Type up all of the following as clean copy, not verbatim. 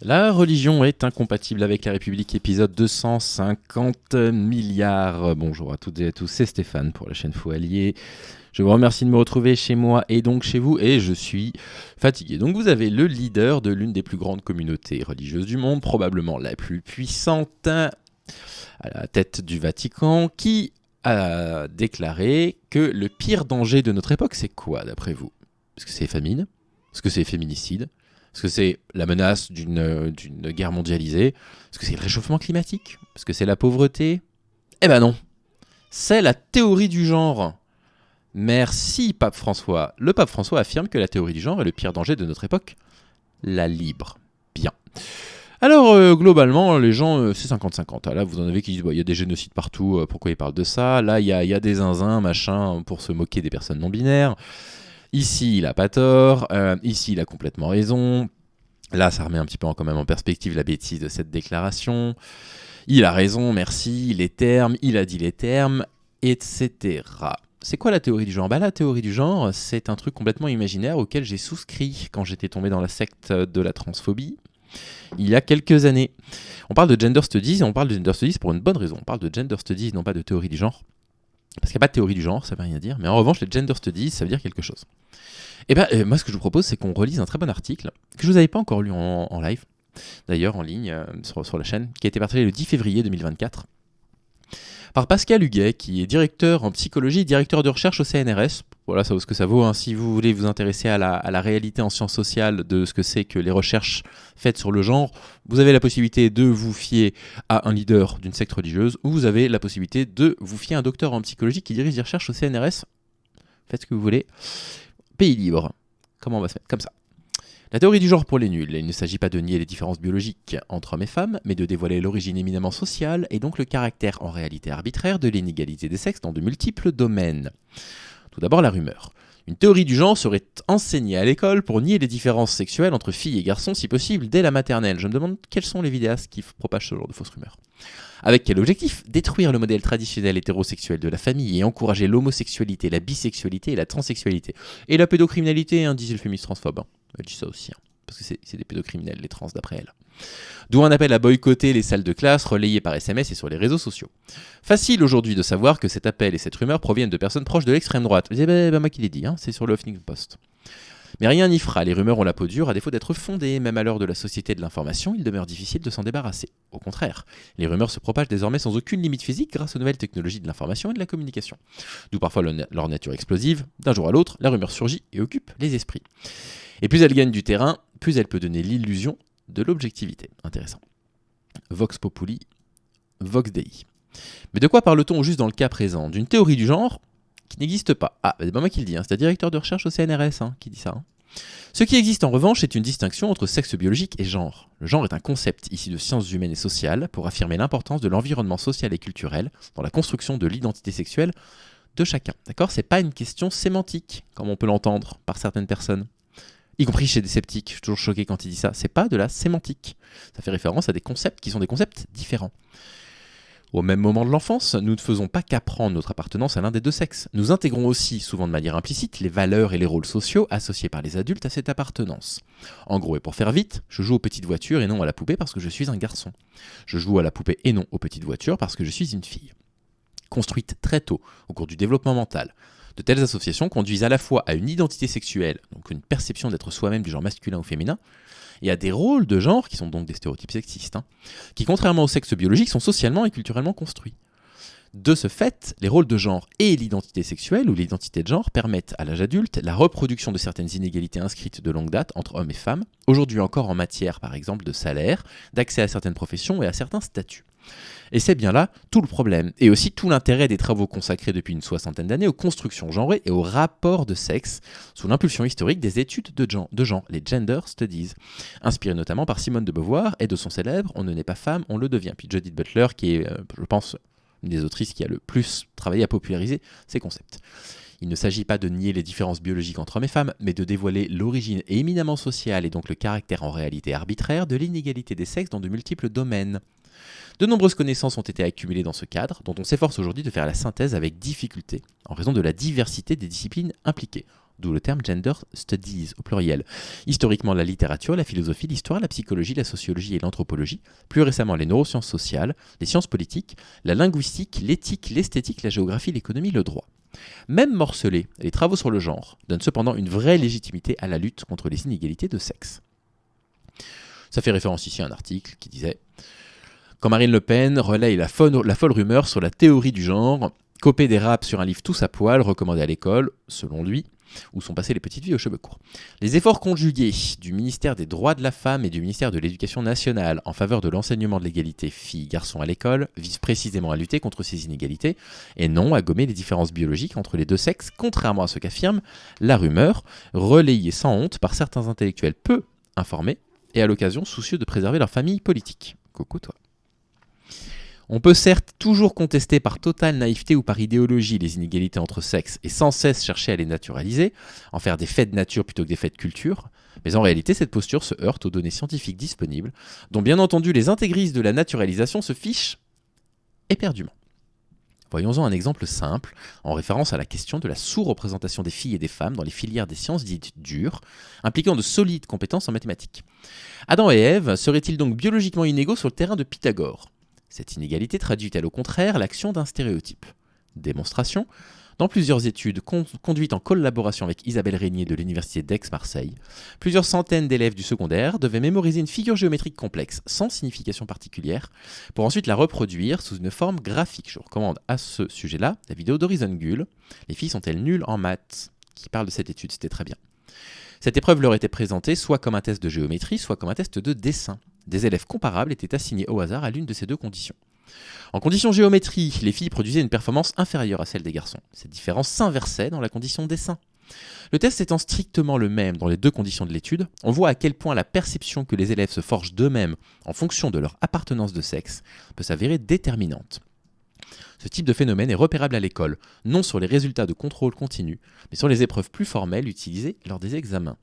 La religion est incompatible avec la République, épisode 250 milliards. Bonjour à toutes et à tous, c'est Stéphane pour la chaîne Faux Allié. Je vous remercie de me retrouver chez moi et donc chez vous, et je suis fatigué. Donc vous avez le leader de l'une des plus grandes communautés religieuses du monde, probablement la plus puissante, à la tête du Vatican, qui a déclaré que le pire danger de notre époque, c'est quoi d'après vous ? Est-ce que c'est les famines ? Est-ce que c'est les féminicides ? Est-ce que c'est la menace d'une guerre mondialisée ? Est-ce que c'est le réchauffement climatique ? Est-ce que c'est la pauvreté ? Eh ben non, c'est la théorie du genre. Merci Pape François. Le Pape François affirme que la théorie du genre est le pire danger de notre époque. La libre. Bien. Alors, globalement, les gens, c'est 50-50. Là, vous en avez qui disent, y a des génocides partout, pourquoi ils parlent de ça ? Là, il y a des zinzins, machin, pour se moquer des personnes non-binaires. Ici, il a pas tort. Ici, il a complètement raison. Là, ça remet un petit peu quand même en perspective la bêtise de cette déclaration. Il a raison, merci, les termes, il a dit les termes, etc. C'est quoi la théorie du genre ? La théorie du genre, c'est un truc complètement imaginaire auquel j'ai souscrit quand j'étais tombé dans la secte de la transphobie, il y a quelques années. On parle de gender studies, et on parle de gender studies pour une bonne raison. On parle de gender studies, non pas de théorie du genre. Parce qu'il n'y a pas de théorie du genre, ça ne veut rien dire. Mais en revanche, les gender studies, ça veut dire quelque chose. Et moi, ce que je vous propose, c'est qu'on relise un très bon article, que je ne vous avais pas encore lu en live, d'ailleurs en ligne, sur la chaîne, qui a été partagé le 10 février 2024, par Pascal Huguet, qui est directeur en psychologie, directeur de recherche au CNRS. Voilà, ça vaut ce que ça vaut. Hein. Si vous voulez vous intéresser à la réalité en sciences sociales de ce que c'est que les recherches faites sur le genre, vous avez la possibilité de vous fier à un leader d'une secte religieuse, ou vous avez la possibilité de vous fier à un docteur en psychologie qui dirige des recherches au CNRS. Faites ce que vous voulez. Pays libre. Comment on va se mettre ? Comme ça. La théorie du genre pour les nuls. Il ne s'agit pas de nier les différences biologiques entre hommes et femmes, mais de dévoiler l'origine éminemment sociale et donc le caractère en réalité arbitraire de l'inégalité des sexes dans de multiples domaines. Tout d'abord, la rumeur. Une théorie du genre serait enseignée à l'école pour nier les différences sexuelles entre filles et garçons, si possible, dès la maternelle. Je me demande quels sont les vidéastes qui propagent ce genre de fausses rumeurs. Avec quel objectif ? Détruire le modèle traditionnel hétérosexuel de la famille et encourager l'homosexualité, la bisexualité et la transsexualité. Et la pédocriminalité, disait le féministe transphobe. Elle dit ça aussi, parce que c'est des pédocriminels, les trans, d'après elle. D'où un appel à boycotter les salles de classe relayées par SMS et sur les réseaux sociaux. Facile aujourd'hui de savoir que cet appel et cette rumeur proviennent de personnes proches de l'extrême droite. C'est moi qui l'ai dit, c'est sur le Huffington Post. Mais rien n'y fera, les rumeurs ont la peau dure à défaut d'être fondées. Même à l'heure de la société de l'information, il demeure difficile de s'en débarrasser. Au contraire, les rumeurs se propagent désormais sans aucune limite physique grâce aux nouvelles technologies de l'information et de la communication. D'où parfois leur nature explosive. D'un jour à l'autre, la rumeur surgit et occupe les esprits. Et plus elle gagne du terrain, plus elle peut donner l'illusion de l'objectivité. Intéressant. Vox Populi, Vox Dei. Mais de quoi parle-t-on juste dans le cas présent ? D'une théorie du genre qui n'existe pas. C'est pas moi qui le dis, c'est le directeur de recherche au CNRS qui dit ça. Ce qui existe en revanche, c'est une distinction entre sexe biologique et genre. Le genre est un concept issu de sciences humaines et sociales pour affirmer l'importance de l'environnement social et culturel dans la construction de l'identité sexuelle de chacun. D'accord ? C'est pas une question sémantique, comme on peut l'entendre par certaines personnes. Y compris chez des sceptiques, je suis toujours choqué quand il dit ça. C'est pas de la sémantique. Ça fait référence à des concepts qui sont des concepts différents. Au même moment de l'enfance, nous ne faisons pas qu'apprendre notre appartenance à l'un des deux sexes. Nous intégrons aussi, souvent de manière implicite, les valeurs et les rôles sociaux associés par les adultes à cette appartenance. En gros, et pour faire vite, je joue aux petites voitures et non à la poupée parce que je suis un garçon. Je joue à la poupée et non aux petites voitures parce que je suis une fille. Construite très tôt, au cours du développement mental, de telles associations conduisent à la fois à une identité sexuelle, donc une perception d'être soi-même du genre masculin ou féminin, et à des rôles de genre, qui sont donc des stéréotypes sexistes, qui, contrairement au sexe biologique, sont socialement et culturellement construits. De ce fait, les rôles de genre et l'identité sexuelle ou l'identité de genre permettent à l'âge adulte la reproduction de certaines inégalités inscrites de longue date entre hommes et femmes, aujourd'hui encore en matière par exemple de salaire, d'accès à certaines professions et à certains statuts. Et c'est bien là tout le problème, et aussi tout l'intérêt des travaux consacrés depuis une soixantaine d'années aux constructions genrées et aux rapports de sexe, sous l'impulsion historique des études de genre, les gender studies, inspirées notamment par Simone de Beauvoir et de son célèbre « On ne naît pas femme, on le devient », puis Judith Butler, qui est, je pense, une des autrices qui a le plus travaillé à populariser ces concepts. Il ne s'agit pas de nier les différences biologiques entre hommes et femmes, mais de dévoiler l'origine éminemment sociale et donc le caractère en réalité arbitraire de l'inégalité des sexes dans de multiples domaines. De nombreuses connaissances ont été accumulées dans ce cadre, dont on s'efforce aujourd'hui de faire la synthèse avec difficulté, en raison de la diversité des disciplines impliquées. d'où le terme gender studies au pluriel. Historiquement, la littérature, la philosophie, l'histoire, la psychologie, la sociologie et l'anthropologie, plus récemment les neurosciences sociales, les sciences politiques, la linguistique, l'éthique, l'esthétique, la géographie, l'économie, le droit. Même morcelés, les travaux sur le genre donnent cependant une vraie légitimité à la lutte contre les inégalités de sexe. Ça fait référence ici à un article qui disait « Quand Marine Le Pen relaye la folle rumeur sur la théorie du genre, copier des raps sur un livre tous à poil recommandé à l'école, selon lui, où sont passées les petites filles aux cheveux courts. Les efforts conjugués du ministère des Droits de la Femme et du ministère de l'Éducation nationale en faveur de l'enseignement de l'égalité filles-garçons à l'école visent précisément à lutter contre ces inégalités et non à gommer les différences biologiques entre les deux sexes, contrairement à ce qu'affirme la rumeur, relayée sans honte par certains intellectuels peu informés et à l'occasion soucieux de préserver leur famille politique. » Coucou toi. On peut certes toujours contester par totale naïveté ou par idéologie les inégalités entre sexes et sans cesse chercher à les naturaliser, en faire des faits de nature plutôt que des faits de culture, mais en réalité cette posture se heurte aux données scientifiques disponibles, dont bien entendu les intégristes de la naturalisation se fichent éperdument. Voyons-en un exemple simple, en référence à la question de la sous-représentation des filles et des femmes dans les filières des sciences dites dures, impliquant de solides compétences en mathématiques. Adam et Ève seraient-ils donc biologiquement inégaux sur le terrain de Pythagore ? Cette inégalité traduit-elle au contraire l'action d'un stéréotype ? Démonstration. Dans plusieurs études conduites en collaboration avec Isabelle Régnier de l'Université d'Aix-Marseille, plusieurs centaines d'élèves du secondaire devaient mémoriser une figure géométrique complexe sans signification particulière pour ensuite la reproduire sous une forme graphique. Je vous recommande à ce sujet-là la vidéo d'Horizon Gull. Les filles sont-elles nulles en maths ? Qui parle de cette étude, c'était très bien. Cette épreuve leur était présentée soit comme un test de géométrie, soit comme un test de dessin. Des élèves comparables étaient assignés au hasard à l'une de ces deux conditions. En condition géométrie, les filles produisaient une performance inférieure à celle des garçons. Cette différence s'inversait dans la condition dessin. Le test étant strictement le même dans les deux conditions de l'étude, on voit à quel point la perception que les élèves se forgent d'eux-mêmes en fonction de leur appartenance de sexe peut s'avérer déterminante. Ce type de phénomène est repérable à l'école, non sur les résultats de contrôle continu, mais sur les épreuves plus formelles utilisées lors des examens.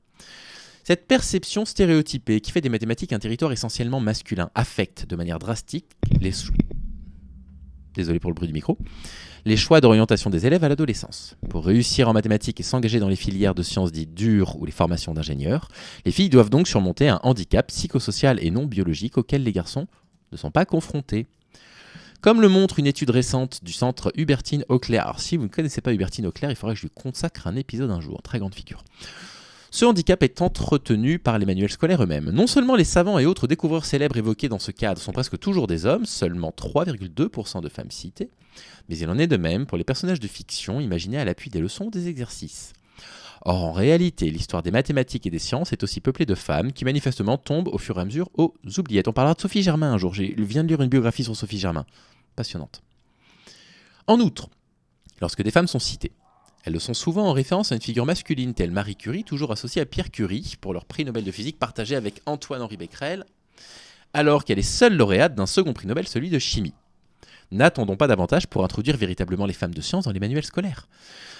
Cette perception stéréotypée qui fait des mathématiques un territoire essentiellement masculin affecte de manière drastique désolé pour le bruit du micro, les choix d'orientation des élèves à l'adolescence. Pour réussir en mathématiques et s'engager dans les filières de sciences dites dures ou les formations d'ingénieurs, les filles doivent donc surmonter un handicap psychosocial et non biologique auquel les garçons ne sont pas confrontés. Comme le montre une étude récente du centre Hubertine Auclair. Alors si vous ne connaissez pas Hubertine Auclair, il faudrait que je lui consacre un épisode un jour, très grande figure. Ce handicap est entretenu par les manuels scolaires eux-mêmes. Non seulement les savants et autres découvreurs célèbres évoqués dans ce cadre sont presque toujours des hommes, seulement 3,2% de femmes citées, mais il en est de même pour les personnages de fiction imaginés à l'appui des leçons ou des exercices. Or, en réalité, l'histoire des mathématiques et des sciences est aussi peuplée de femmes qui manifestement tombent au fur et à mesure aux oubliettes. On parlera de Sophie Germain un jour, je viens de lire une biographie sur Sophie Germain. Passionnante. En outre, lorsque des femmes sont citées, elles le sont souvent en référence à une figure masculine telle Marie Curie, toujours associée à Pierre Curie pour leur prix Nobel de physique partagé avec Antoine-Henri Becquerel, alors qu'elle est seule lauréate d'un second prix Nobel, celui de chimie. N'attendons pas davantage pour introduire véritablement les femmes de science dans les manuels scolaires.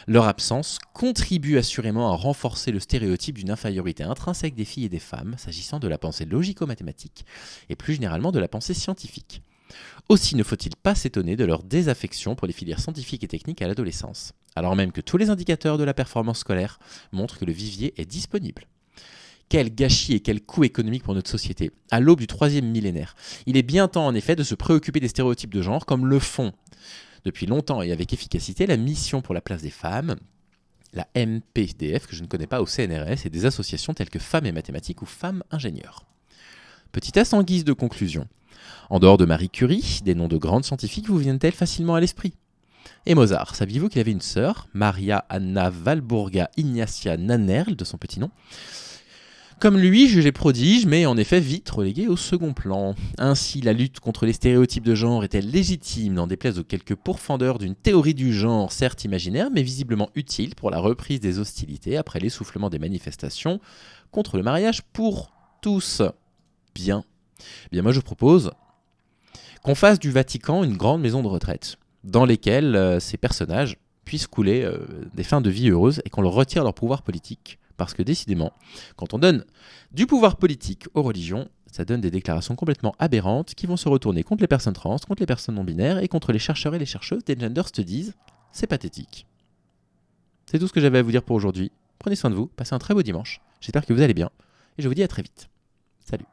Leur absence contribue assurément à renforcer le stéréotype d'une infériorité intrinsèque des filles et des femmes s'agissant de la pensée logico-mathématique et plus généralement de la pensée scientifique. Aussi ne faut-il pas s'étonner de leur désaffection pour les filières scientifiques et techniques à l'adolescence, alors même que tous les indicateurs de la performance scolaire montrent que le vivier est disponible. Quel gâchis et quel coût économique pour notre société, à l'aube du 3e millénaire. Il est bien temps en effet de se préoccuper des stéréotypes de genre comme le font, depuis longtemps et avec efficacité, la mission pour la place des femmes, la MPDF que je ne connais pas au CNRS et des associations telles que Femmes et Mathématiques ou Femmes Ingénieurs. Petit test en guise de conclusion. En dehors de Marie Curie, des noms de grandes scientifiques vous viennent-elles facilement à l'esprit ? Et Mozart, saviez-vous qu'il avait une sœur, Maria Anna Walburga Ignacia Nannerl, de son petit nom ? Comme lui, jugé prodige, mais en effet vite relégué au second plan. Ainsi, la lutte contre les stéréotypes de genre est-elle légitime, n'en déplaise aux quelques pourfendeurs d'une théorie du genre, certes imaginaire, mais visiblement utile pour la reprise des hostilités après l'essoufflement des manifestations contre le mariage pour tous. Bien, moi je propose qu'on fasse du Vatican une grande maison de retraite, dans lesquelles ces personnages puissent couler des fins de vie heureuses et qu'on leur retire leur pouvoir politique. Parce que décidément, quand on donne du pouvoir politique aux religions, ça donne des déclarations complètement aberrantes qui vont se retourner contre les personnes trans, contre les personnes non-binaires et contre les chercheurs et les chercheuses des gender studies. C'est pathétique. C'est tout ce que j'avais à vous dire pour aujourd'hui. prenez soin de vous, passez un très beau dimanche. J'espère que vous allez bien et je vous dis à très vite. Salut.